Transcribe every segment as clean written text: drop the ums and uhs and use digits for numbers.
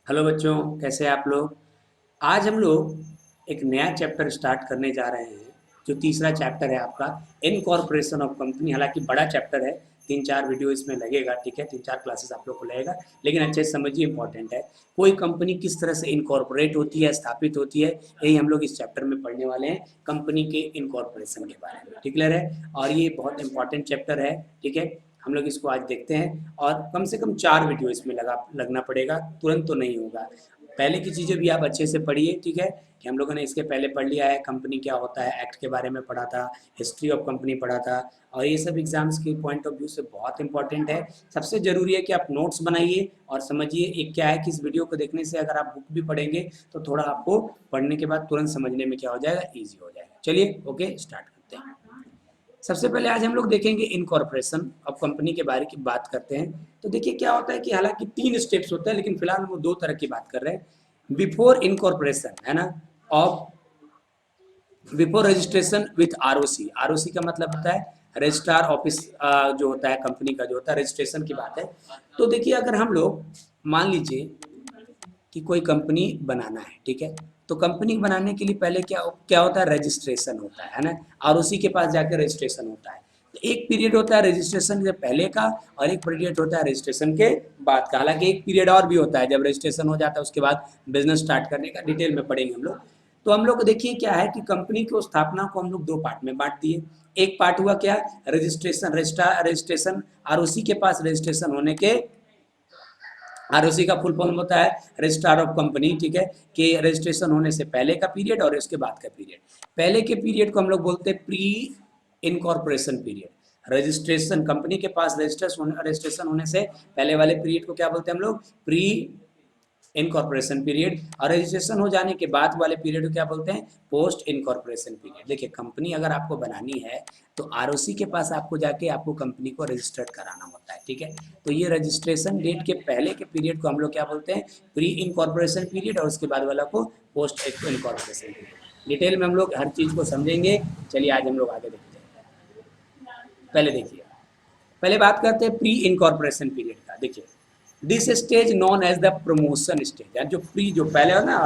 Hello बच्चों, कैसे हैं आप लोग। आज हम लोग एक नया चैप्टर स्टार्ट करने जा रहे हैं। जो तीसरा चैप्टर है आपका इनकॉर्पोरेशन ऑफ कंपनी। हालांकि बड़ा चैप्टर है, 3-4 वीडियो इसमें लगेगा। ठीक है, 3-4 क्लासेस आप लोग को लगेगा, लेकिन अच्छे से समझिए, इंपॉर्टेंट है। कोई कंपनी किस तरह से इनकॉर्पोरेट होती है, स्थापित होती है, यही हम लोग इस चैप्टर में पढ़ने वाले हैं, कंपनी के इनकॉर्पोरेशन के बारे में। ठीक क्लियर है, और ये बहुत इंपॉर्टेंट चैप्टर है। ठीक है, हम लोग इसको आज देखते हैं, और कम से कम 4 वीडियो इसमें लगना पड़ेगा, तुरंत तो नहीं होगा। पहले की चीज़ें भी आप अच्छे से पढ़िए। ठीक है, कि हम लोगों ने इसके पहले पढ़ लिया है, कंपनी क्या होता है, एक्ट के बारे में पढ़ा था, हिस्ट्री ऑफ कंपनी पढ़ा था, और ये सब एग्जाम्स के पॉइंट ऑफ व्यू से बहुत इंपॉर्टेंट है। सबसे ज़रूरी है कि आप नोट्स बनाइए और समझिए। एक क्या है कि इस वीडियो को देखने से अगर आप बुक भी पढ़ेंगे तो थोड़ा आपको पढ़ने के बाद तुरंत समझने में क्या हो जाएगा, ईजी हो जाएगा। चलिए, ओके, स्टार्ट करते हैं। सबसे पहले आज हम लोग देखेंगे इनकॉर्पोरेशन ऑफ कंपनी के बारे की बात करते हैं। तो देखिए क्या होता है कि हालांकि 3 स्टेप्स होते हैं, लेकिन फिलहाल हम 2 तरह की बात कर रहे हैं। बिफोर इनकॉर्पोरेशन है ना, of before registration with ROC. ROC का मतलब होता है रजिस्ट्रार ऑफिस, जो होता है कंपनी का, जो होता है रजिस्ट्रेशन की बात है। तो देखिए, अगर हम लोग मान लीजिए कि कोई कंपनी बनाना है, ठीक है, तो कंपनी बनाने के लिए पहले क्या क्या होता है, रजिस्ट्रेशन होता है ना। और उसी के पास जाकर रजिस्ट्रेशन होता है। तो एक पीरियड होता है रजिस्ट्रेशन से पहले का, और एक पीरियड होता है रजिस्ट्रेशन के बाद का। हालांकि एक पीरियड और भी होता है जब रजिस्ट्रेशन हो जाता है, उसके बाद बिजनेस स्टार्ट करने का, डिटेल में पढ़ेंगे हम लोग। तो हम लोग देखिए क्या है कि कंपनी को स्थापना को हम लोग 2 पार्ट में बांट दिए। एक पार्ट हुआ क्या, रजिस्ट्रेशन, रजिस्ट्रेशन, और उसी के पास रजिस्ट्रेशन होने के, आरओसी का फुल फॉर्म होता है रजिस्ट्रार ऑफ कंपनी। ठीक है, कि रजिस्ट्रेशन होने से पहले का पीरियड और उसके बाद का पीरियड। पहले के पीरियड को हम लोग बोलते हैं pre incorporation period. Registration, company के पास रजिस्ट्रेशन होने से पहले वाले पीरियड को क्या बोलते हैं हम लोग, प्री इनकॉर्पोरेशन पीरियड। और रजिस्ट्रेशन हो जाने के बाद वाले पीरियड को क्या बोलते हैं, पोस्ट इनकॉर्पोरेशन पीरियड। देखिए, कंपनी अगर आपको बनानी है तो आरओसी के पास आपको जाके आपको कंपनी को रजिस्टर्ड कराना होता है। ठीक है, तो ये रजिस्ट्रेशन डेट के पहले के पीरियड को हम लोग क्या बोलते हैं, प्री इनकॉर्पोरेशन पीरियड, और उसके बाद वाला को पोस्ट इनकॉर्पोरेशन पीरियड। डिटेल में हम लोग हर चीज़ को समझेंगे। चलिए, आज हम लोग आगे देखते हैं। पहले देखिए, पहले बात करते हैं प्री इनकॉर्पोरेशन पीरियड का। देखिए, this stage known as the promotion stage, यार जो प्री, जो पहले है ना,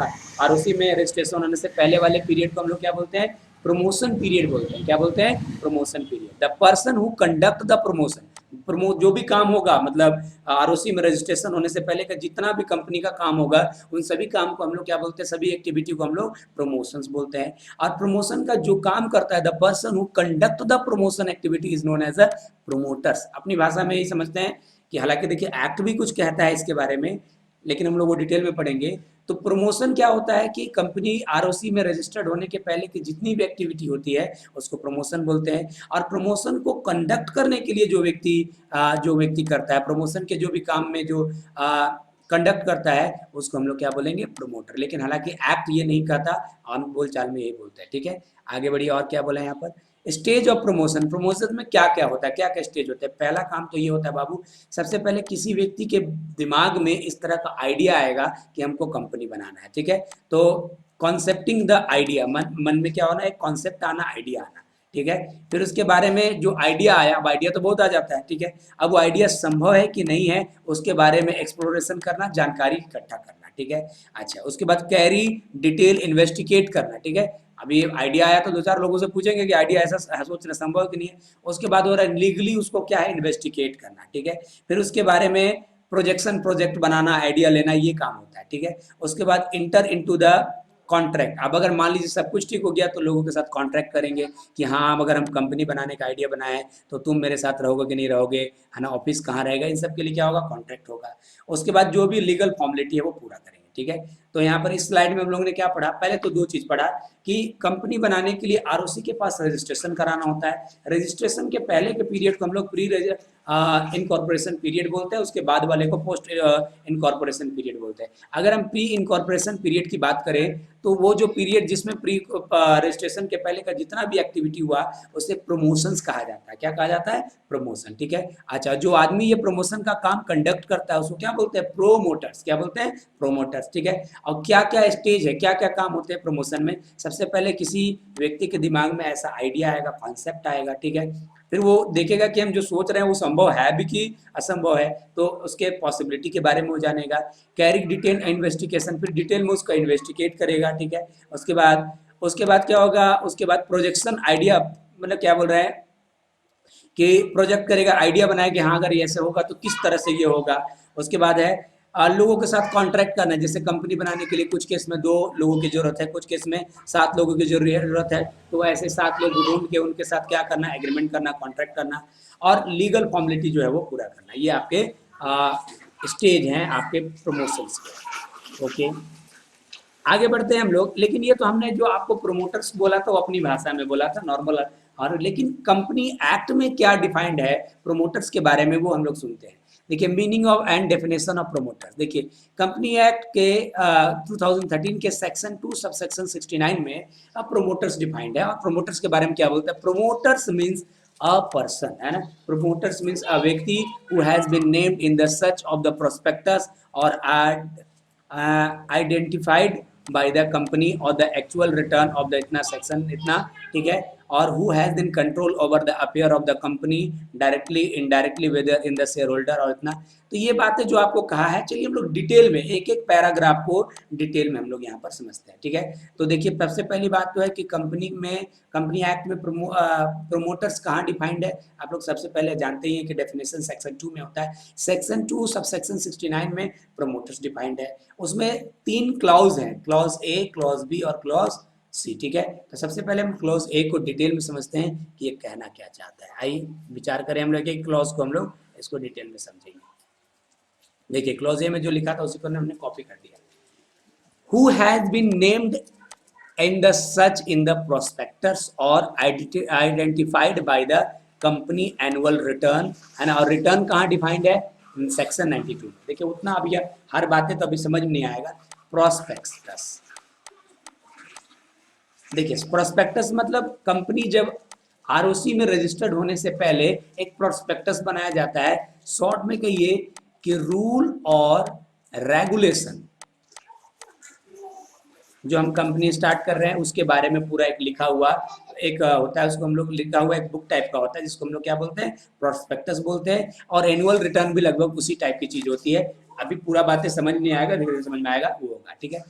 और उसी में रजिस्ट्रेशन होने से पहले वाले पीरियड को हम लोग क्या बोलते हैं, प्रमोशन पीरियड बोलते हैं। क्या बोलते हैं, promotion period. The person who conduct the promotion, promote जो भी काम होगा, मतलब आरओसी में रजिस्ट्रेशन होने से पहले का जितना भी कंपनी का काम होगा, उन सभी काम को हम लोग क्या बोलते हैं, सभी एक्टिविटी को हम लोग प्रमोशंस बोलते हैं। और प्रमोशन का जो काम करता है, the person who conduct the promotion activity is known as a promoters. अपनी भाषा में यही समझते हैं कि हालांकि देखिए एक्ट भी कुछ कहता है इसके बारे में, लेकिन हम लोग वो डिटेल में पढ़ेंगे। तो प्रमोशन क्या होता है कि कंपनी आरओसी में रजिस्टर्ड होने के पहले की जितनी भी एक्टिविटी होती है उसको प्रमोशन बोलते हैं। और प्रमोशन को कंडक्ट करने के लिए जो व्यक्ति करता है, प्रमोशन के जो भी काम में जो कंडक्ट करता है, उसको हम लोग क्या बोलेंगे, प्रमोटर। लेकिन हालांकि एक्ट ये नहीं कहता, आम बोलचाल में यही बोलता है। ठीक है, आगे बढ़िए, और क्या बोला है यहाँ पर, स्टेज ऑफ प्रमोशन। प्रमोशन में क्या क्या होता है, क्या क्या स्टेज होता है। पहला काम तो ये होता है बाबू, सबसे पहले किसी व्यक्ति के दिमाग में इस तरह का आइडिया आएगा कि हमको कंपनी बनाना है। ठीक है, तो कॉन्सेप्टिंग द आइडिया, मन में क्या होना है, एक कॉन्सेप्ट आना, आइडिया आना। ठीक है, फिर उसके बारे में जो आइडिया आया, अब आइडिया तो बहुत आ जाता है। ठीक है, अब वो आइडिया संभव है कि नहीं है, उसके बारे में एक्सप्लोरेशन करना, जानकारी इकट्ठा करना। ठीक है, अच्छा, उसके बाद कैरी डिटेल इन्वेस्टिगेट करना। ठीक है, अभी आइडिया आया तो 2-4 लोगों से पूछेंगे कि आइडिया ऐसा सोचना संभव कि नहीं है। उसके बाद हो रहा है लीगली उसको क्या है, इन्वेस्टिगेट करना। ठीक है, फिर उसके बारे में प्रोजेक्शन, प्रोजेक्ट बनाना, आइडिया लेना, ये काम होता है। ठीक है, उसके बाद इंटर इनटू द कॉन्ट्रैक्ट। अब अगर मान लीजिए सब कुछ ठीक हो गया तो लोगों के साथ कॉन्ट्रैक्ट करेंगे कि हाँ, अब अगर हम कंपनी बनाने का आइडिया बनाए तो तुम मेरे साथ रहोगे कि नहीं रहोगे, है ना, ऑफिस कहाँ रहेगा, इन सब के लिए क्या होगा, कॉन्ट्रैक्ट होगा। उसके बाद जो भी लीगल फॉर्मेलिटी है वो पूरा करेंगे। ठीक है, तो यहाँ पर इस स्लाइड में हम लोगों ने क्या पढ़ा, पहले तो 2 चीज पढ़ा कि कंपनी बनाने के लिए आरओसी के पास रजिस्ट्रेशन कराना होता है। रजिस्ट्रेशन के पहले के पीरियड को हम लोग प्री इनकॉर्पोरेशन पीरियड बोलते हैं, उसके बाद वाले को पोस्ट इनकॉर्पोरेशन पीरियड बोलते हैं। अगर हम प्री इनकॉर्पोरेशन पीरियड की बात करें तो वो जो पीरियड जिसमें प्री रजिस्ट्रेशन के पहले का जितना भी एक्टिविटी हुआ उसे प्रमोशंस कहा जाता है। क्या कहा जाता है, प्रमोशन। ठीक है, अच्छा, जो आदमी ये प्रमोशन का काम कंडक्ट करता है उसको क्या बोलते हैं, प्रोमोटर्स। क्या बोलते हैं, प्रोमोटर्स। ठीक है, और क्या क्या स्टेज है, क्या क्या काम होते हैं प्रमोशन में। सबसे पहले किसी व्यक्ति के दिमाग में ऐसा आइडिया आएगा, कॉन्सेप्ट आएगा। ठीक है, फिर वो देखेगा कि हम जो सोच रहे हैं वो संभव है भी कि असंभव है, तो उसके पॉसिबिलिटी के बारे में वो जानेगा। कैरी डिटेल इन्वेस्टिगेशन, फिर डिटेल में उसका इन्वेस्टिगेट करेगा, ठीक है। उसके बाद क्या होगा, उसके बाद प्रोजेक्शन आइडिया, मतलब क्या बोल रहे हैं कि प्रोजेक्ट करेगा, आइडिया बनाए कि हाँ अगर ये ऐसे होगा तो किस तरह से ये होगा। उसके बाद है लोगों के साथ कॉन्ट्रैक्ट करना, जैसे कंपनी बनाने के लिए कुछ केस में 2 लोगों की जरूरत है, कुछ केस में 7 लोगों की जरूरत है, तो ऐसे 7 लोग ढूंढ के उनके साथ क्या करना, एग्रीमेंट करना, कॉन्ट्रैक्ट करना, और लीगल फॉर्मेलिटी जो है वो पूरा करना। ये आपके स्टेज हैं आपके प्रमोशंस के। ओके, आगे बढ़ते हैं हम लोग। लेकिन ये तो हमने जो आपको प्रोमोटर्स बोला था वो अपनी भाषा में बोला था नॉर्मल, और लेकिन कंपनी एक्ट में क्या डिफाइंड है प्रोमोटर्स के बारे में वो हम लोग सुनते हैं। देखिए, meaning of and definition of promoters. देखिए, कंपनी एक्ट के 2013 के सेक्शन 2 सब सेक्शन 69 में प्रोमोटर्स डिफाइंड है। और प्रोमोटर्स के बारे में क्या बोलता है, प्रोमोटर्स मीन्स अ पर्सन, है ना। प्रोमोटर्स मीन्स अ व्यक्ति who has been named in the such of the prospectus और आइडेंटिफाइड बाय द कंपनी और the actual return of the इतना सेक्शन इतना, ठीक है। और who has in control over the affair of the company directly indirectly whether in the share holder और इतना। तो ये बातें जो आपको कहा है, चलिए हम लोग डिटेल में एक एक पैराग्राफ को डिटेल में हम लोग यहाँ पर समझते हैं, ठीक है। तो देखिए, सबसे पहली बात तो है कि कंपनी एक्ट में प्रोमोटर्स कहाँ डिफाइंड है। आप लोग सबसे पहले जानते ही हैं कि डेफिनेशन सेक्शन 2 में होता है। सेक्शन 2 सब सेक्शन 69 में प्रोमोटर्स डिफाइंड है। उसमें 3 क्लॉज हैं, क्लॉज ए, क्लॉज बी और क्लॉज सी, ठीक है। तो सबसे पहले हम क्लॉज ए को डिटेल में समझते हैं कि ये कहना क्या चाहता है। आइए विचार करें हम लोग एक क्लॉज को, हम लोग इसको डिटेल में समझेंगे। देखिए, क्लॉज ए में जो लिखा था उसी को हमने कॉपी कर दिया। Who has been named in the such in the prospectus or identified by the company annual return, है ना। और रिटर्न कहाँ डिफाइंड है, सेक्शन 92 में। देखिए, उतना अभी हर बातें तो अभी समझ में नहीं आएगा। प्रोस्पेक्टस, देखिए प्रोस्पेक्टस मतलब कंपनी जब आरओसी में रजिस्टर्ड होने से पहले एक प्रोस्पेक्टस बनाया जाता है। शॉर्ट में कहिए कि रूल और रेगुलेशन जो हम कंपनी स्टार्ट कर रहे हैं उसके बारे में पूरा एक लिखा हुआ एक होता है, उसको हम लोग लिखा हुआ एक बुक टाइप का होता है, जिसको हम लोग क्या बोलते हैं, प्रोस्पेक्टस बोलते हैं। और एनुअल रिटर्न भी लगभग उसी टाइप की चीज होती है। अभी पूरा बातें समझ नहीं आएगा, धीरे धीरे समझ में आएगा, वो होगा, ठीक है।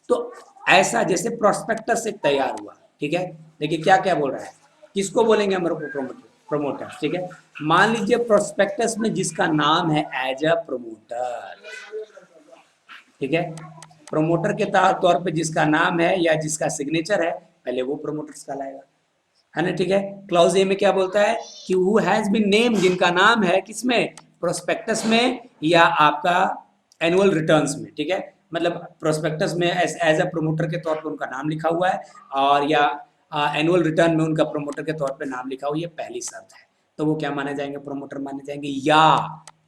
तो ऐसा जैसे प्रोस्पेक्टस एक तैयार हुआ, ठीक है। देखिए क्या क्या बोल रहा है, किसको बोलेंगे हम लोग, प्रोमोटर, ठीक है। मान लीजिए प्रोस्पेक्टस में जिसका नाम है एज अ प्रोमोटर, ठीक है। प्रोमोटर के तौर पे जिसका नाम है या जिसका सिग्नेचर है, पहले वो प्रोमोटर्स कहलाएगा, है ना, ठीक है। क्लॉज ए में क्या बोलता है कि हु हैज बीन नेम, जिनका नाम है किसमें, प्रोस्पेक्टस में या आपका एनुअल रिटर्न्स में, ठीक है। मतलब प्रोस्पेक्टस में एज अ प्रोमोटर के तौर पे उनका नाम लिखा हुआ है, और या एनुअल रिटर्न में उनका प्रोमोटर के तौर पे नाम लिखा हुआ है, ये पहली शर्त है। तो वो क्या माने जाएंगे, प्रोमोटर माने जाएंगे। या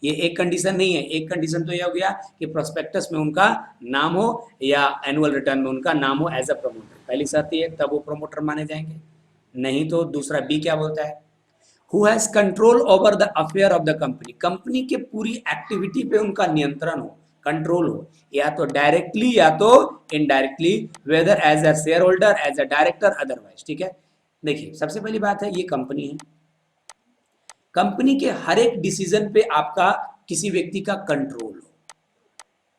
ये एक कंडीशन नहीं है, एक कंडीशन तो ये हो गया कि प्रोस्पेक्टस में उनका नाम हो या एनुअल रिटर्न में उनका नाम हो एज अ प्रोमोटर, पहली शर्त ये, तब वो प्रोमोटर माने जाएंगे। नहीं तो दूसरा बी क्या बोलता है, who has control over the affair of the company, company के पूरी एक्टिविटी पे उनका नियंत्रण हो, कंट्रोल हो, या तो डायरेक्टली या तो indirectly, whether as a share holder, as a director, otherwise, ठीक है। देखिए सबसे पहली बात है, ये कंपनी है, कंपनी के हर एक डिसीजन पे आपका किसी व्यक्ति का कंट्रोल हो।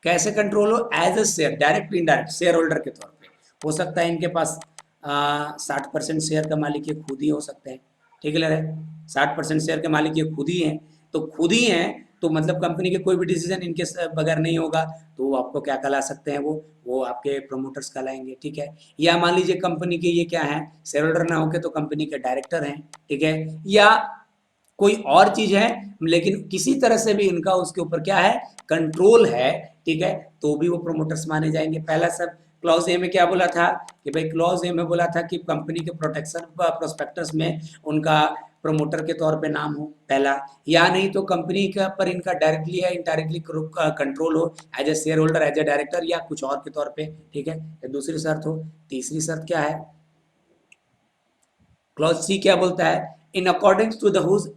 कैसे कंट्रोल हो, as a share, direct indirect, share holder के तौर पे हो सकता है इनके पास 60% शेयर का मालिक ये खुद ही हो सकते हैं, ठीक है। 60% शेयर के मालिक ये खुद ही हैं, तो खुद ही हैं तो मतलब कंपनी के कोई भी डिसीजन इनके बगैर नहीं होगा, तो वो आपको क्या कहला सकते हैं, वो आपके प्रोमोटर्स कहलाएंगे, ठीक है। या मान लीजिए कंपनी के ये क्या है, शेयर होल्डर ना होके तो कंपनी के डायरेक्टर हैं, ठीक है। या कोई और चीज है, लेकिन किसी तरह से भी इनका उसके ऊपर क्या है, कंट्रोल है, ठीक है, तो भी वो प्रोमोटर्स माने जाएंगे। पहला सब क्लॉज ए में क्या बोला था कि भाई, क्लॉज ए में बोला था कि कंपनी के प्रोटेक्शन प्रोस्पेक्टस में उनका प्रमोटर के तौर पे नाम हो, पहला। या नहीं तो कंपनी का पर इनका डायरेक्टली या इनडायरेक्टली कंट्रोल हो, as a share holder, as a director, या कुछ और के तौर पे, ठीक है। ये दूसरी शर्त हो। तीसरी शर्त क्या है, क्लॉज सी क्या बोलता है, in according to the whose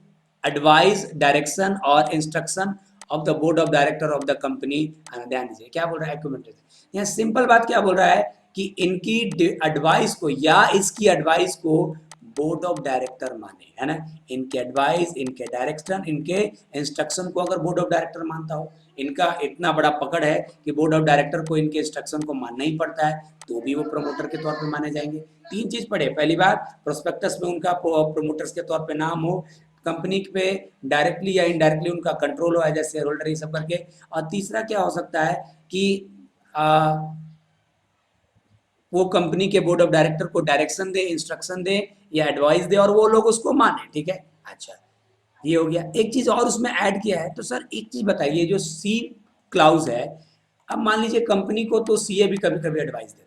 advice, direction और instruction of the board of director of the company. ध्यान दीजिए क्या बोल रहा है, यहाँ सिंपल बात क्या बोल रहा है कि इनकी एडवाइस को या इसकी एडवाइस को बोर्ड ऑफ डायरेक्टर माने, है ना, इनके एडवाइस, इनके डायरेक्शन, इनके इंस्ट्रक्शन को अगर बोर्ड ऑफ डायरेक्टर मानता हो, इनका इतना बड़ा पकड़ है कि बोर्ड ऑफ डायरेक्टर को इनके इंस्ट्रक्शन को मानना ही पड़ता है, तो भी वो प्रमोटर के तौर पे माने जाएंगे। तीन चीज पढ़े, पहली बात प्रोस्पेक्टस में उनका प्रमोटर्स के तौर पे नाम हो, कंपनी पे डायरेक्टली या इनडायरेक्टली उनका कंट्रोल हो एज ए शेयर होल्डर, ये सब करके। और तीसरा क्या हो सकता है कि वो कंपनी के बोर्ड ऑफ डायरेक्टर को डायरेक्शन दे, इंस्ट्रक्शन दे या एडवाइस दे और वो लोग उसको माने, ठीक है। अच्छा, ये हो गया। एक चीज और उसमें ऐड किया है, तो सर एक चीज बताइए, जो सी क्लाउज है, अब मान लीजिए कंपनी को तो सीए भी कभी कभी एडवाइस देता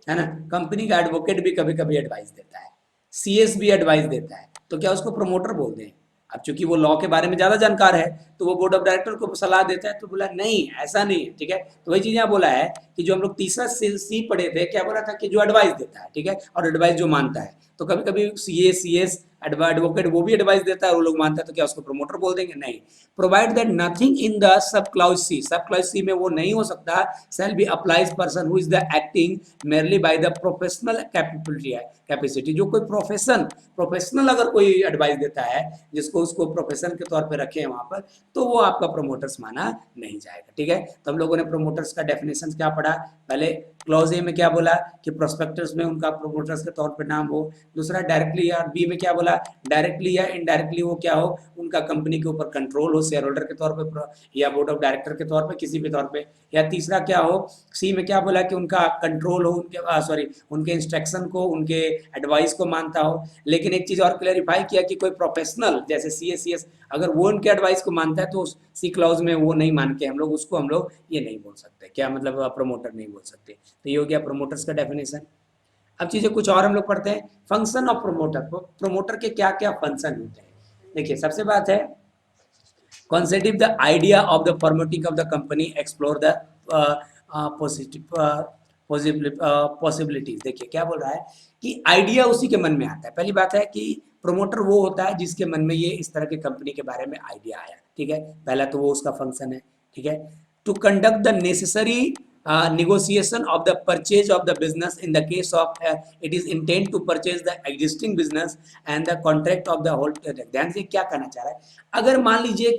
है ना, कंपनी का एडवोकेट भी कभी कभी एडवाइस देता है, सीएस भी एडवाइस देता है, तो क्या उसको प्रमोटर बोल दें? अब चूंकि वो लॉ के बारे में ज्यादा जानकार है, तो वो बोर्ड ऑफ डायरेक्टर को सलाह देता है, तो बोला नहीं ऐसा नहीं है, ठीक है। तो वही चीज यहाँ बोला है कि जो हम लोग तीसरा सी पढ़े थे, क्या बोला था कि जो एडवाइस देता है, ठीक है, और एडवाइस जो मानता है, तो कभी कभी सीए, सीएस, एडवोकेट वो भी एडवाइस देता है, वो लोग मानता है, तो क्या उसको प्रमोटर बोल देंगे? नहीं। Provide that nothing in the sub clause C, sub clause C में वो नहीं हो सकता, shall be applies person who is the acting merely by the professional capacity, जो कोई प्रोफेशनल अगर कोई एडवाइस देता है, जिसको उसको प्रोफेशन के तौर पे रखे हैं वहां पर, तो वो आपका प्रोमोटर्स माना नहीं जाएगा, ठीक है। तो हम लोगों ने प्रोमोटर्स का डेफिनेशन क्या पढ़ा, पहले क्लॉज ए में क्या बोला कि प्रोस्पेक्टस में उनका प्रोमोटर्स के तौर पे नाम हो, दूसरा डायरेक्टली, या बी में क्या बोला, डायरेक्टली या इनडायरेक्टली वो क्या हो, उनका कंपनी के ऊपर कंट्रोल हो, शेयर होल्डर के तौर पे या बोर्ड ऑफ डायरेक्टर के तौर पे, किसी भी तौर पे, या तीसरा क्या हो, सी में क्या बोला कि उनका कंट्रोल हो, उनके सॉरी उनके इंस्ट्रक्शन को, उनके एडवाइस को मानता हो। लेकिन एक चीज और क्लैरिफाई किया कि कोई प्रोफेशनल जैसे सीएस अगर वो उनके एडवाइस को मानता है, तो सी क्लॉज में वो नहीं मान के हम लोग ये नहीं बोल सकते, क्या मतलब प्रमोटर नहीं बोल सकते। तो ये हो गया प्रमोटर्स का डेफिनेशन। अब चीजें कुछ और हम लोग पढ़ते हैं, फंक्शन ऑफ प्रोमोटर, प्रोमोटर के क्या क्या फंक्शन होते हैं। देखिए सबसे बात है, consider the idea of the promoting of the company, explore the positive possibilities। देखिए क्या बोल रहा है कि आइडिया उसी के मन में आता है। पहली बात है कि प्रोमोटर वो होता है जिसके मन में ये इस तरह के कंपनी के बारे में आइडिया आया, ठीक है, पहला तो वो उसका फंक्शन है, ठीक है। To conduct the necessary negotiation of the purchase of the business in the case of it is intent to purchase the existing business and the contract of the whole। ध्यान से क्या कहना चाह रहा है, अगर मान लीजिए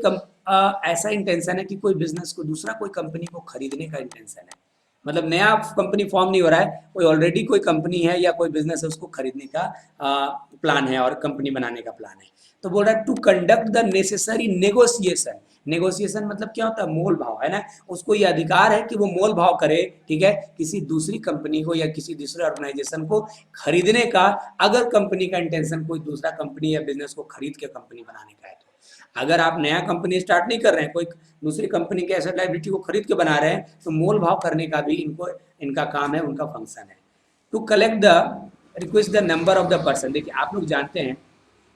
ऐसा इंटेंशन है कि कोई बिजनेस को दूसरा कोई कंपनी को खरीदने का इंटेंशन है, मतलब नया कंपनी फॉर्म नहीं हो रहा है, कोई ऑलरेडी कोई कंपनी है या कोई बिजनेस है, उसको खरीदने का प्लान है और कंपनी बनाने का प्लान है, तो बोल रहा है to conduct the necessary negotiation. Negotiation मतलब क्या होता है, मोल भाव, है ना, उसको ये अधिकार है कि वो मोल भाव करे, ठीक है, किसी दूसरी कंपनी को या किसी दूसरे ऑर्गेनाइजेशन को खरीदने का, अगर कंपनी का इंटेंशन कोई दूसरा कंपनी या बिजनेस को खरीद के कंपनी बनाने का है। तो अगर आप नया कंपनी स्टार्ट नहीं कर रहे हैं, कोई दूसरी कंपनी के एसेट लायबिलिटी को खरीद के बना रहे हैं, तो मोल भाव करने का भी इनका काम है, उनका फंक्शन है। To collect the request the number of the person. देखिए आप लोग जानते हैं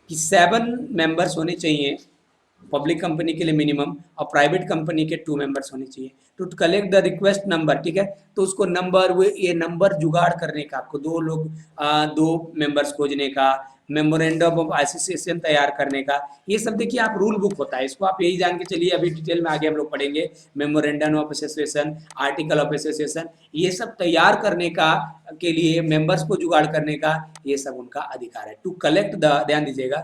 कि 7 मेंबर्स होने चाहिए पब्लिक कंपनी के लिए मिनिमम, और प्राइवेट कंपनी के 2 मेंबर्स होने चाहिए। To collect the request number, ठीक है, तो उसको नंबर, वो ये नंबर जुगाड़ करने का, आपको 2 मेंबर्स खोजने का, मेमोरेंडम ऑफ एसोसिएशन तैयार करने का, ये सब देखिए आप रूल बुक होता है, इसको आप यही जान के चलिए, अभी डिटेल में आगे हम लोग पढ़ेंगे, memorandum of association, article of association, ये सब तैयार करने का, के लिए मेंबर्स को जुगाड़ करने का, ये सब उनका अधिकार है। टू कलेक्ट द, ध्यान दीजिएगा,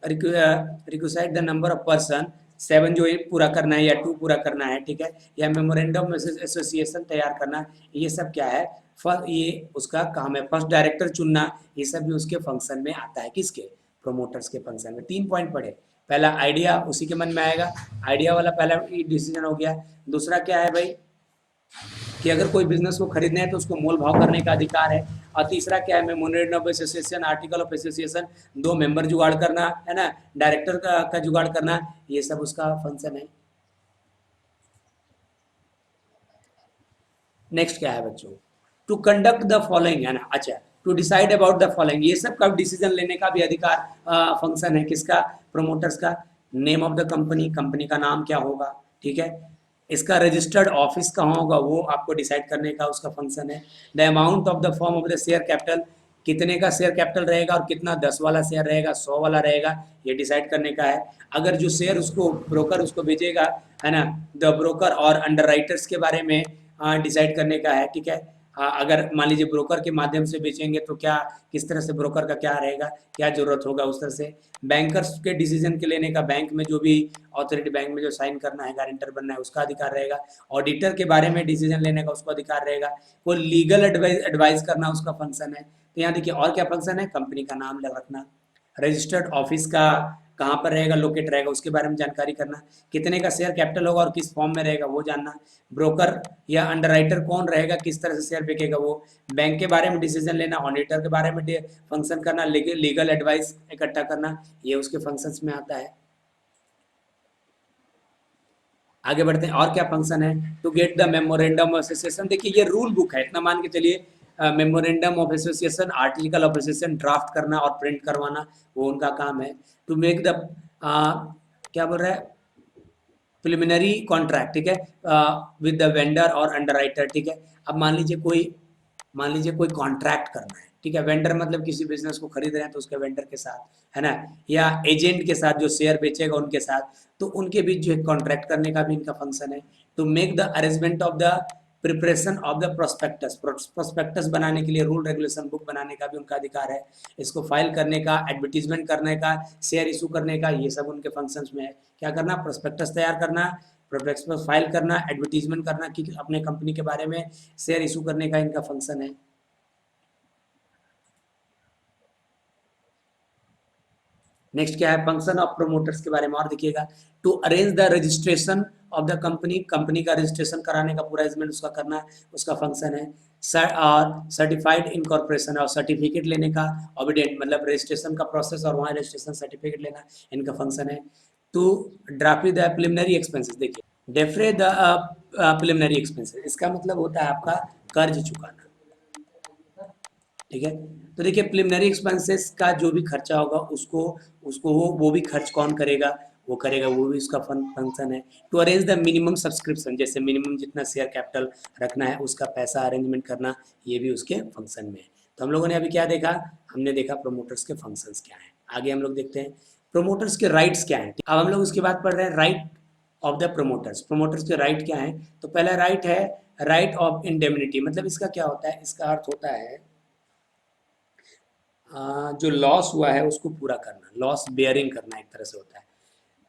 request the number of person, 7 जो पूरा करना है या 2 पूरा करना है, ठीक है, या मेमोरेंडम एसोसिएशन तैयार करना, ये सब क्या है, ये उसका काम है। फर्स्ट डायरेक्टर चुनना, ये सब भी उसके फंक्शन में आता है, किसके, प्रोमोटर्स के फंक्शन में। 3 पॉइंट पढ़े, पहला आइडिया उसी के मन में आएगा, आइडिया वाला पहला डिसीजन हो गया। दूसरा क्या है भाई कि अगर कोई बिजनेस को खरीदना है तो उसको मोल भाव करने का अधिकार है। और तीसरा क्या है, memorandum of association, article of association, 2 member जुगाड़ करना, है ना, डायरेक्टर का जुगाड़ करना, ये सब उसका फंक्शन है। नेक्स्ट क्या है बच्चों, टू कंडक्ट द फॉलोइंग, है ना, अच्छा, to decide about the following, ये सब का डिसीजन लेने का भी अधिकार फंक्शन है किसका, प्रोमोटर्स का। Name of the company, company का नाम क्या होगा, ठीक है, इसका रजिस्टर्ड ऑफिस कहाँ होगा, वो आपको डिसाइड करने का उसका फंक्शन है। The amount of the form of the share capital, कितने का शेयर कैपिटल रहेगा और कितना 10 वाला शेयर रहेगा, 100 वाला रहेगा, ये डिसाइड करने का है। अगर जो शेयर उसको ब्रोकर उसको भेजेगा, है ना, द ब्रोकर और अंडर राइटर्स के बारे में डिसाइड करने का है, ठीक है। अगर मान लीजिए ब्रोकर के माध्यम से बेचेंगे तो क्या, किस तरह से ब्रोकर का क्या रहेगा, क्या जरूरत होगा उस तरह से। बैंकर्स के डिसीजन के लेने का, बैंक में जो भी ऑथोरिटी, बैंक में जो साइन करना है, गारंटर बनना है, उसका अधिकार रहेगा। ऑडिटर के बारे में डिसीजन लेने का उसको अधिकार रहेगा। कोई लीगल एडवाइस करना उसका फंक्शन है। तो यहाँ देखिए और क्या फंक्शन है, कंपनी का नाम रखना, रजिस्टर्ड ऑफिस का कहाँ पर रहेगा, लोकेट रहेगा, उसके बारे में जानकारी करना, कितने का शेयर कैपिटल होगा और किस फॉर्म में रहेगा वो जानना, ब्रोकर या अंडरराइटर कौन रहेगा, किस तरह से शेयर बिकेगा वो, बैंक के बारे में डिसीजन लेना, ऑडिटर के बारे में फंक्शन करना, लीगल एडवाइस इकट्ठा करना, ये उसके फंक्शंस में आता है। आगे बढ़ते हैं, और क्या फंक्शन है, to get the memorandum of association. देखिए ये रूल बुक है, इतना मान के चलिए, memorandum of association, article of association draft करना और प्रिंट करवाना, वो उनका काम है। टू मेक द क्या बोल रहा है, प्रिलिमिनरी कॉन्ट्रैक्ट, ठीक है, विद द वेंडर और अंडरराइटर, ठीक है। अब मान लीजिए कोई कॉन्ट्रैक्ट करना है, ठीक है, वेंडर मतलब किसी बिजनेस को खरीद रहे हैं तो उसके वेंडर के साथ, है ना, या एजेंट के साथ जो शेयर बेचेगा उनके साथ, तो उनके बीच जो है कॉन्ट्रैक्ट करने का भी इनका फंक्शन है। To make the arrangement of the preparation of the prospectus, prospectus बनाने के लिए रूल रेगुलेशन बुक बनाने का भी उनका अधिकार है। इसको फाइल करने का, एडवर्टीजमेंट करने का, शेयर इशू करने का, ये सब उनके फंक्शंस में है। क्या करना, प्रोस्पेक्टस तैयार करना, प्रोस्पेक्टस फाइल करना, एडवर्टीजमेंट करना कि अपने कंपनी के बारे में, शेयर इशू करने का इनका फंक्शन है। नेक्स्ट क्या है, फंक्शन ऑफ प्रोमोटर्स के बारे में और देखिएगा, to arrange the registration of the company, company का रजिस्ट्रेशन कराने का पूरा अरेंजमेंट उसका करना, उसका फंक्शन है। और सर्टिफाइड इनकॉर्पोरेशन और सर्टिफिकेट लेने का, ऑबिडेंट मतलब रजिस्ट्रेशन का प्रोसेस और वहाँ रजिस्ट्रेशन सर्टिफिकेट लेना, इनका फंक्शन है। To draft the preliminary expenses, देखिए डेफ्रे द प्रिलिमिनरी एक्सपेंसेस, इसका मतलब होता है आपका कर्ज चुकाना, ठीक है। तो देखिए प्रिलिमिनरी एक्सपेंसेस का जो भी खर्चा होगा उसको उसको वो भी खर्च कौन करेगा, वो करेगा, वो भी उसका फंक्शन है। To arrange the minimum subscription, जैसे मिनिमम जितना शेयर कैपिटल रखना है उसका पैसा अरेंजमेंट करना, ये भी उसके फंक्शन में है। तो हम लोगों ने अभी क्या देखा, हमने देखा प्रोमोटर्स के फंक्शंस क्या हैं। आगे हम लोग देखते हैं प्रोमोटर्स के राइट्स क्या हैं। अब हम लोग उसके बाद पढ़ रहे हैं right of the promoters, promoters के राइट क्या हैं। तो पहला राइट है राइट ऑफ इंडेमनिटी, मतलब इसका क्या होता है, इसका अर्थ होता है जो लॉस हुआ है उसको पूरा करना, लॉस बेयरिंग करना एक तरह से होता है।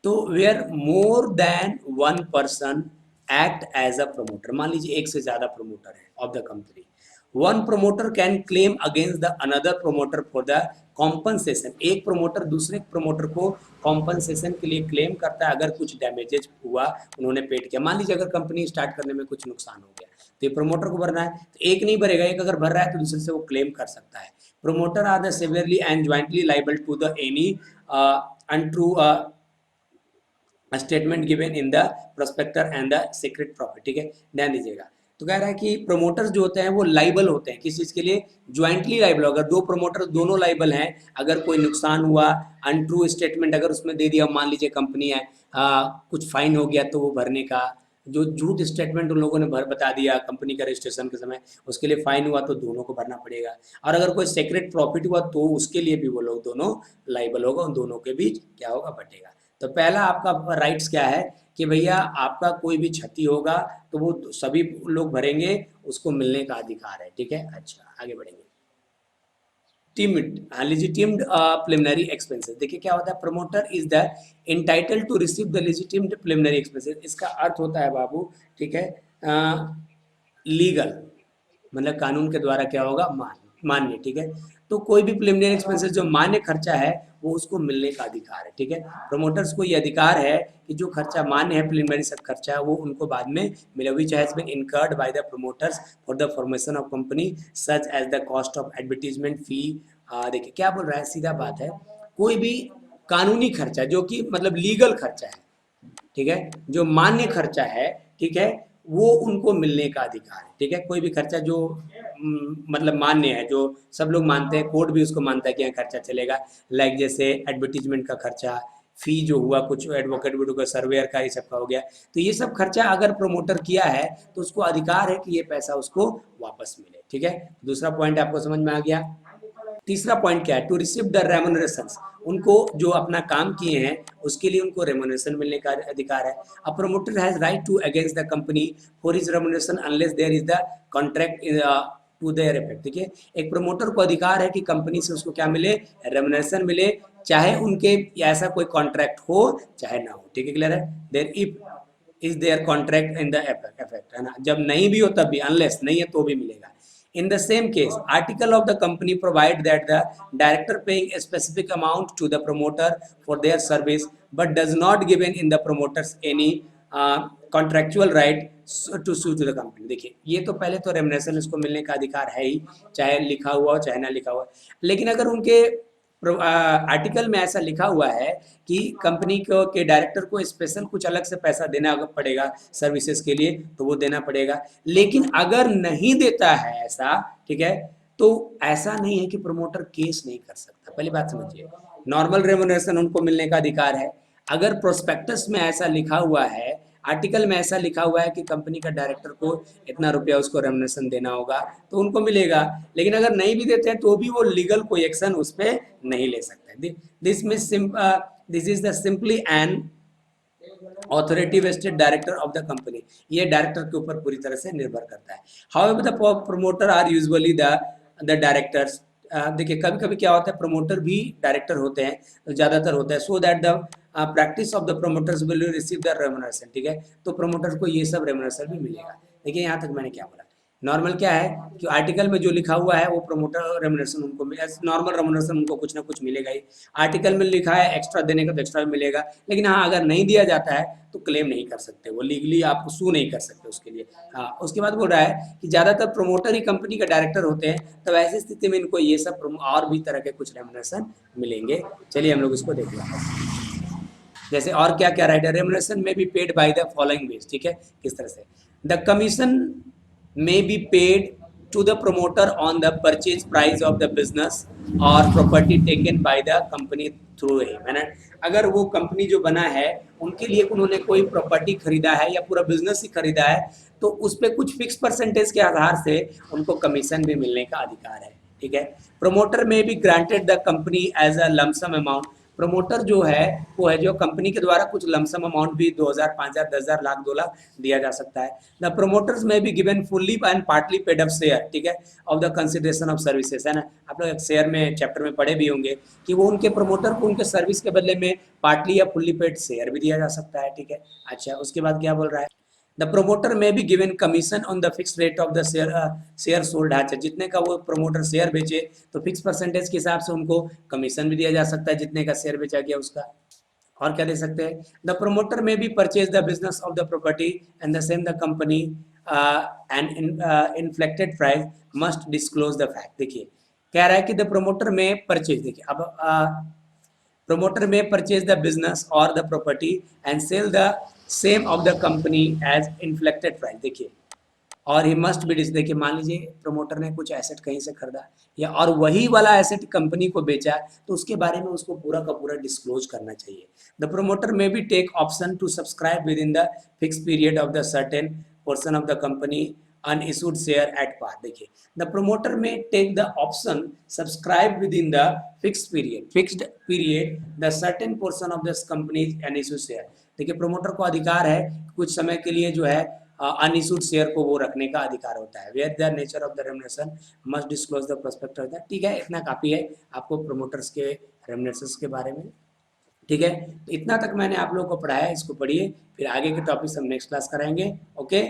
तो where more than one person act as a promoter, मान लीजिए एक से ज्यादा प्रमोटर है of the company, one promoter can claim against the another promoter for the compensation, एक प्रमोटर दूसरे प्रमोटर को कॉम्पनसेशन के लिए क्लेम करता है अगर कुछ डैमेजेज हुआ, उन्होंने पेड किया। मान लीजिए अगर कंपनी स्टार्ट करने में कुछ नुकसान हो गया तो ये प्रमोटर को भरना है, तो एक नहीं भरेगा, एक अगर भर रहा है तो दूसरे से वो क्लेम कर सकता है। Promoter are the severely and jointly liable to the any untrue statement given in the prospector and the secret profit, ठीक है, ध्यान दीजिएगा। तो कह रहा है कि प्रोमोटर्स जो होते हैं वो लाइबल होते हैं किस चीज के लिए, ज्वाइंटली लाइबल, अगर दो प्रोमोटर दोनों लाइबल हैं, अगर कोई नुकसान हुआ, अनट्रू स्टेटमेंट अगर उसमें दे दिया, मान लीजिए कंपनी है कुछ फाइन हो गया तो वो भरने का, जो झूठ स्टेटमेंट उन लोगों ने बता दिया कंपनी का रजिस्ट्रेशन के समय, उसके लिए फाइन हुआ तो दोनों को भरना पड़ेगा। और अगर कोई सीक्रेट प्रॉफिट हुआ तो उसके लिए भी वो लोग दोनों लाइबल होगा, उन दोनों के बीच क्या होगा, बटेगा। तो पहला आपका राइट्स क्या है कि भैया आपका कोई भी क्षति होगा तो वो सभी लोग भरेंगे, उसको मिलने का अधिकार है, ठीक है। अच्छा आगे बढ़ेंगे, लेजिटिम्ड प्रिलिमिनरी एक्सपेंसेस, देखिए क्या होता है, promoter is the entitled to receive the legitimate preliminary expenses, इसका अर्थ होता है बाबू, ठीक है, लीगल मतलब कानून के द्वारा क्या होगा, मान्य, ठीक है। तो कोई भी प्रिलिमिनरी एक्सपेंसेस जो मान्य खर्चा है वो उसको मिलने का अधिकार है, ठीक है। प्रमोटर्स को ये अधिकार है कि जो खर्चा मान्य है, प्रिलिमिनरी सब खर्चा है, वो उनको बाद में मिले, which has been incurred by the promoters for the formation of company such as the cost of advertisement fee. देखिए क्या बोल रहा है, सीधा बात है, कोई भी कानूनी खर्चा जो कि मतलब लीगल खर्चा है, ठीक है, जो मान्य खर्चा है, ठीक है, वो उनको मिलने का अधिकार है, ठीक है। कोई भी खर्चा जो मतलब मान्य है, जो सब लोग मानते हैं, कोर्ट भी उसको मानता है कि यहाँ खर्चा चलेगा, लाइक जैसे एडवर्टीजमेंट का खर्चा, फी जो हुआ, कुछ एडवोकेट का, सर्वेयर का, ये सब का हो गया, तो ये सब खर्चा अगर प्रमोटर किया है तो उसको अधिकार है कि ये पैसा उसको वापस मिले, ठीक है। दूसरा पॉइंट आपको समझ में आ गया। तीसरा पॉइंट क्या है, टू रिसीव द रेमुनरेशन, उनको जो अपना काम किए हैं उसके लिए उनको रेमुनरेशन मिलने का अधिकार है। A promoter has right to against the company for his remuneration unless there is the contract to their effect. देखिए, एक प्रमोटर को अधिकार है कि कंपनी से उसको क्या मिले, रेमुनरेशन मिले, चाहे उनके ऐसा कोई कॉन्ट्रैक्ट हो चाहे ना हो। ठीक है, क्लियर है। There if is there contract in the effect, है ना, जब नहीं भी हो तब भी, अनलेस नहीं है तो भी मिलेगा। In the same case, article of the company provide that the director paying a specific amount to the promoter for their service, but does not given in the promoters any contractual right to sue to the company। देखिए, ये तो पहले तो remuneration इसको मिलने का अधिकार है ही, चाहे लिखा हुआ हो चाहे ना लिखा हुआ। लेकिन अगर उनके आर्टिकल में ऐसा लिखा हुआ है कि कंपनी को के डायरेक्टर को स्पेशल कुछ अलग से पैसा देना पड़ेगा सर्विसेज के लिए, तो वो देना पड़ेगा। लेकिन अगर नहीं देता है ऐसा, ठीक है, तो ऐसा नहीं है कि प्रमोटर केस नहीं कर सकता। पहली बात समझिए, नॉर्मल रेमुनरेशन उनको मिलने का अधिकार है। अगर प्रोस्पेक्टस में ऐसा लिखा हुआ है, आर्टिकल में ऐसा लिखा हुआ है कि कंपनी का डायरेक्टर को इतना रुपया उसको रेमुनरेशन देना होगा, तो उनको मिलेगा। लेकिन अगर नहीं भी देते हैं तो भी वो लीगल कोई एक्शन उस पर नहीं ले सकते। This is the simply an authority vested director of the company. ये डायरेक्टर के ऊपर पूरी तरह से निर्भर करता है। However the promoter are usually the directors. देखिए, कभी कभी क्या होता है, प्रमोटर भी डायरेक्टर होते हैं, तो ज़्यादातर होता है। So that the practice of the promoters will receive the remuneration. ठीक है, तो प्रोमोटर को ये सब रेमुनरेशन भी मिलेगा। देखिए, यहाँ तक मैंने क्या बोला, नॉर्मल क्या है कि आर्टिकल में जो लिखा हुआ है वो प्रमोटर रेमुनरेशन उनको नॉर्मल रेमुनरेशन उनको कुछ ना कुछ मिलेगा ही। आर्टिकल में लिखा है एक्स्ट्रा देने का तो एक्स्ट्रा भी मिलेगा। लेकिन हाँ, अगर नहीं दिया जाता है तो क्लेम नहीं कर सकते, वो लीगली आप सू नहीं कर सकते उसके लिए। हाँ, उसके बाद बोल रहा है कि ज़्यादातर प्रमोटर ही कंपनी का डायरेक्टर होते हैं, तब ऐसी स्थिति में इनको ये सब और भी तरह के कुछ रेमुनरेशन मिलेंगे। चलिए हम लोग इसको देख लेते हैं। जैसे और क्या क्या राइट है, रेमुनरेशन में be paid by the following veg. ठीक है, किस तरह से, the commission may be paid to the promoter on the purchase price of the business or property taken by the company through him, है ना। अगर वो कंपनी जो बना है उनके लिए उन्होंने कोई प्रॉपर्टी खरीदा है या पूरा बिजनेस ही खरीदा है, तो उस पर कुछ फिक्स परसेंटेज के आधार से उनको कमीशन भी मिलने का अधिकार है। ठीक है, promoter may be granted the company as a lump sum amount. Promoter जो है वो है जो कंपनी के द्वारा कुछ लमसम अमाउंट भी 2000, 5000, 10,000, लाख, 2 लाख दिया जा सकता है। द प्रमोटर्स में भी given fully and partly paid up share. ठीक है, of the consideration of services, है ना। आप लोग शेयर में चैप्टर में पढ़े भी होंगे कि वो उनके प्रमोटर को उनके सर्विस के बदले में पार्टली या फुल्ली पेड शेयर भी दिया जा सकता है। ठीक है, अच्छा, उसके बाद क्या बोल रहा है, द प्रोमोटर में भी given commission on the fix rate of the share sold. अच्छा, जितने का वो प्रोमोटर शेयर बेचे तो फिक्स परसेंटेज के हिसाब से उनको कमीशन भी दिया जा सकता है जितने का शेयर बेचा गया उसका। और क्या दे सकते हैं, द प्रोमोटर में भी purchase the business of the property and the same the company and inflicted price must disclose the fact. देखिए, कह रहा है कि द प्रोमोटर में परचेज, देखिए अब promoter may purchase the business or the property and sell the same of the company as inflected price। देखिए, और ही मस्ट बी देखिए, मान लीजिए प्रमोटर ने कुछ एसेट कहीं से खरीदा या और वही वाला एसेट कंपनी को बेचा, तो उसके बारे में उसको पूरा का पूरा डिस्क्लोज करना चाहिए। The promoter may be take option to subscribe within the fix period of the certain portion of the company unissued share at par. देखिए, the promoter may take the option subscribe within the fixed period the certain portion of the company unissued share. देखिए, promoter को अधिकार है कुछ समय के लिए जो है अनइशूड शेयर को वो रखने का अधिकार होता है। Where the nature of the remuneration must disclose the prospectus of the. ठीक है, इतना काफ़ी है आपको प्रमोटर्स के रेमुनरेशंस के बारे में। ठीक है, तो इतना तक मैंने आप लोगों को पढ़ाया, इसको पढ़िए, फिर आगे के टॉपिक्स हम नेक्स्ट क्लास कराएंगे। ओके।